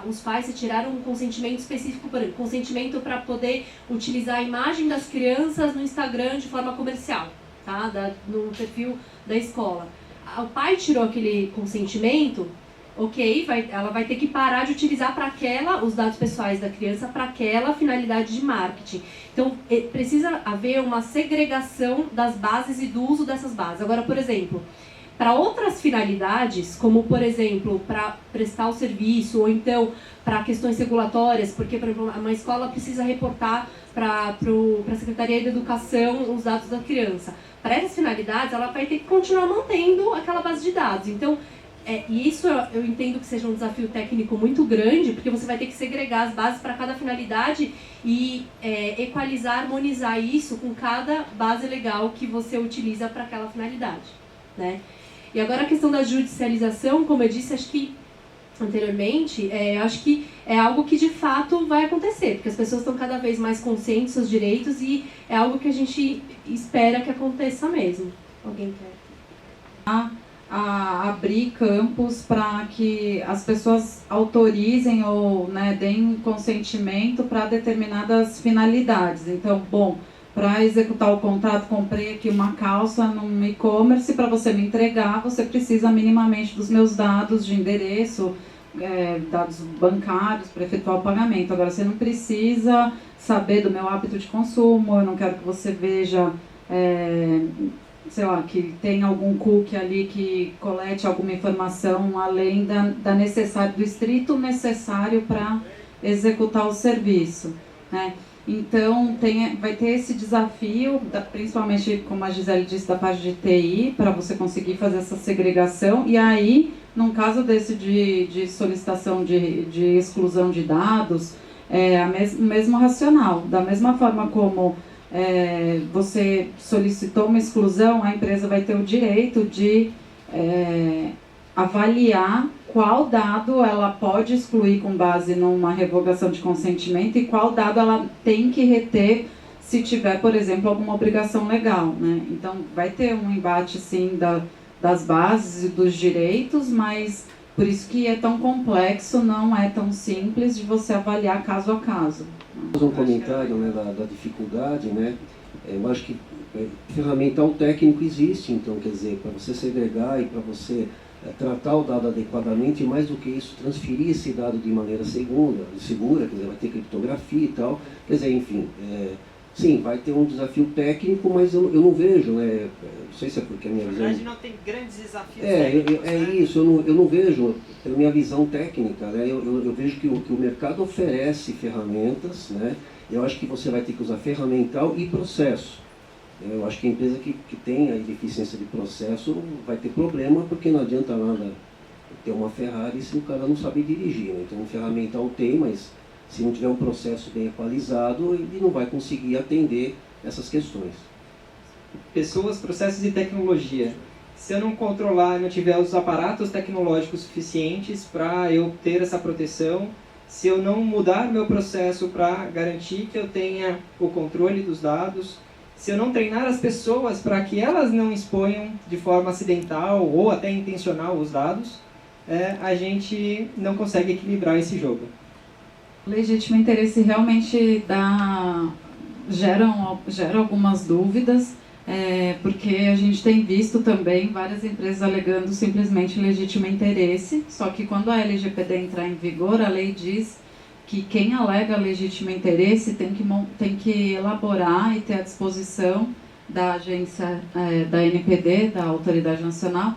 os pais retiraram um consentimento específico, por exemplo, consentimento para poder utilizar a imagem das crianças no Instagram de forma comercial, tá? No perfil da escola. O pai tirou aquele consentimento, ok, ela vai ter que parar de utilizar os dados pessoais da criança para aquela finalidade de marketing. Então, precisa haver uma segregação das bases e do uso dessas bases. Agora, por exemplo, para outras finalidades, como, por exemplo, para prestar o serviço, ou então para questões regulatórias, porque, por exemplo, uma escola precisa reportar para a Secretaria de Educação os dados da criança. Para essas finalidades, ela vai ter que continuar mantendo aquela base de dados. Então, e isso eu entendo que seja um desafio técnico muito grande, porque você vai ter que segregar as bases para cada finalidade e equalizar, harmonizar isso com cada base legal que você utiliza para aquela finalidade, né? E agora a questão da judicialização, como eu disse, acho que anteriormente, acho que é algo que de fato vai acontecer, porque as pessoas estão cada vez mais conscientes dos seus direitos e é algo que a gente espera que aconteça mesmo. Alguém quer? A abrir campos para que as pessoas autorizem ou, né, deem consentimento para determinadas finalidades. Então, bom, para executar o contrato, comprei aqui uma calça no e-commerce, para você me entregar, você precisa minimamente dos meus dados de endereço, dados bancários para efetuar o pagamento. Agora, você não precisa saber do meu hábito de consumo, eu não quero que você veja, sei lá, que tem algum cookie ali que colete alguma informação além do estrito necessário para executar o serviço, né? Então, vai ter esse desafio, principalmente, como a Gisele disse, da parte de TI, para você conseguir fazer essa segregação. E aí, num caso desse de solicitação de exclusão de dados, o mesmo racional. Da mesma forma como você solicitou uma exclusão, a empresa vai ter o direito de avaliar qual dado ela pode excluir com base numa revogação de consentimento e qual dado ela tem que reter se tiver, por exemplo, alguma obrigação legal, né? Então, vai ter um embate, sim, das bases e dos direitos, mas por isso que é tão complexo, não é tão simples de você avaliar caso a caso. Um comentário, né, da dificuldade, né? Eu acho que ferramental técnico existe, então, quer dizer, para você segregar e para você tratar o dado adequadamente, e mais do que isso, transferir esse dado de maneira segura, quer dizer, vai ter criptografia e tal, quer dizer, enfim, sim, vai ter um desafio técnico, mas eu não vejo, né, não sei se é porque a minha visão... Na verdade, não tem grandes desafios técnicos, né? Isso, eu não vejo, pela minha visão técnica, né, eu vejo que o mercado oferece ferramentas, né, eu acho que você vai ter que usar ferramental e processo. Eu acho que a empresa que tem a deficiência de processo vai ter problema, porque não adianta nada ter uma Ferrari se o cara não sabe dirigir, né? Então, um ferramental tem, mas se não tiver um processo bem equalizado, ele não vai conseguir atender essas questões. Pessoas, processos e tecnologia. Se eu não controlar, não tiver os aparatos tecnológicos suficientes para eu ter essa proteção, se eu não mudar meu processo para garantir que eu tenha o controle dos dados, se eu não treinar as pessoas para que elas não exponham de forma acidental ou até intencional os dados, a gente não consegue equilibrar esse jogo. O legítimo interesse realmente gera algumas dúvidas, porque a gente tem visto também várias empresas alegando simplesmente legítimo interesse, só que quando a LGPD entrar em vigor, a lei diz que quem alega legítimo interesse tem que elaborar e ter à disposição da agência, da NPD, da Autoridade Nacional,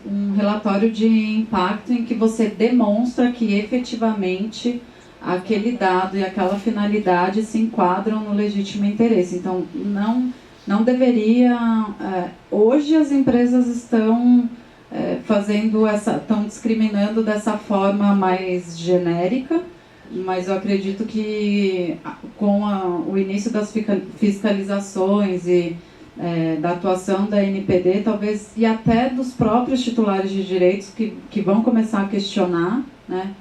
um relatório de impacto em que você demonstra que efetivamente aquele dado e aquela finalidade se enquadram no legítimo interesse. Então, não deveria... hoje as empresas estão estão discriminando dessa forma mais genérica, mas eu acredito que com o início das fiscalizações e da atuação da NPD, talvez, e até dos próprios titulares de direitos que vão começar a questionar, né,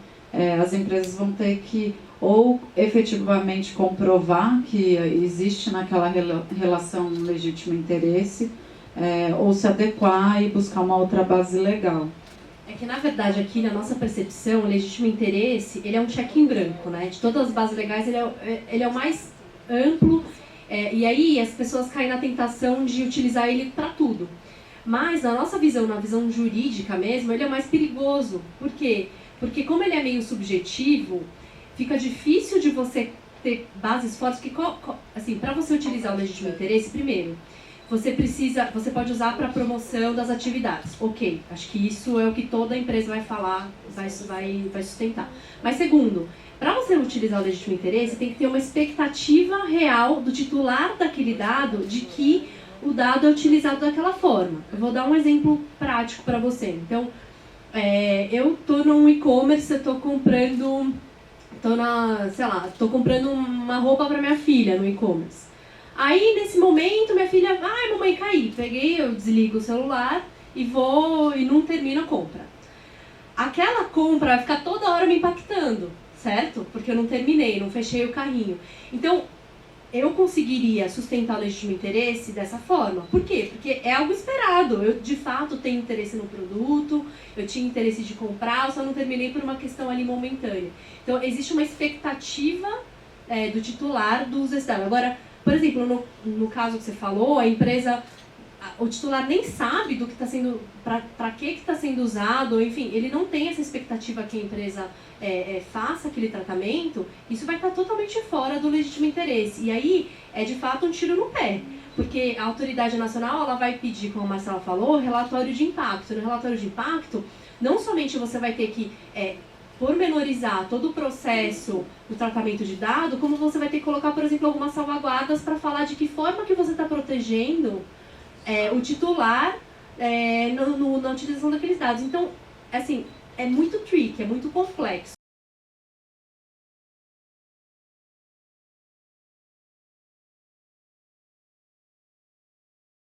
as empresas vão ter que ou efetivamente comprovar que existe naquela relação um legítimo interesse, ou se adequar e buscar uma outra base legal. É que, na verdade, aqui na nossa percepção, o legítimo interesse, ele é um cheque em branco, né? De todas as bases legais, ele é o mais amplo, e aí as pessoas caem na tentação de utilizar ele para tudo. Mas, na nossa visão, na visão jurídica mesmo, ele é mais perigoso. Por quê? Porque como ele é meio subjetivo, fica difícil de você ter bases fortes, que, assim, para você utilizar o legítimo interesse, primeiro, você pode usar para promoção das atividades. Ok, acho que isso é o que toda empresa vai falar, vai sustentar. Mas segundo, para você utilizar o legítimo interesse, tem que ter uma expectativa real do titular daquele dado de que o dado é utilizado daquela forma. Eu vou dar um exemplo prático para você. Então, eu estou num e-commerce, eu estou comprando, estou comprando uma roupa para minha filha no e-commerce. Aí, nesse momento, minha filha, ai, mamãe, caí. Peguei, eu desligo o celular e não termino a compra. Aquela compra vai ficar toda hora me impactando, certo? Porque eu não terminei, não fechei o carrinho. Então, eu conseguiria sustentar o legítimo interesse dessa forma. Por quê? Porque é algo esperado. Eu, de fato, tenho interesse no produto, eu tinha interesse de comprar, eu só não terminei por uma questão ali momentânea. Então, existe uma expectativa do titular do uso externo. Agora, por exemplo, no caso que você falou, a empresa, o titular nem sabe do que está sendo, para que está sendo usado, enfim, ele não tem essa expectativa que a empresa faça aquele tratamento, isso vai estar totalmente fora do legítimo interesse. E aí é de fato um tiro no pé, porque a autoridade nacional ela vai pedir, como a Marcela falou, relatório de impacto. No relatório de impacto, não somente você vai ter que pormenorizar todo o processo do tratamento de dado, como você vai ter que colocar, por exemplo, algumas salvaguardas para falar de que forma que você está protegendo o titular na utilização daqueles dados. Então, assim, é muito tricky, é muito complexo.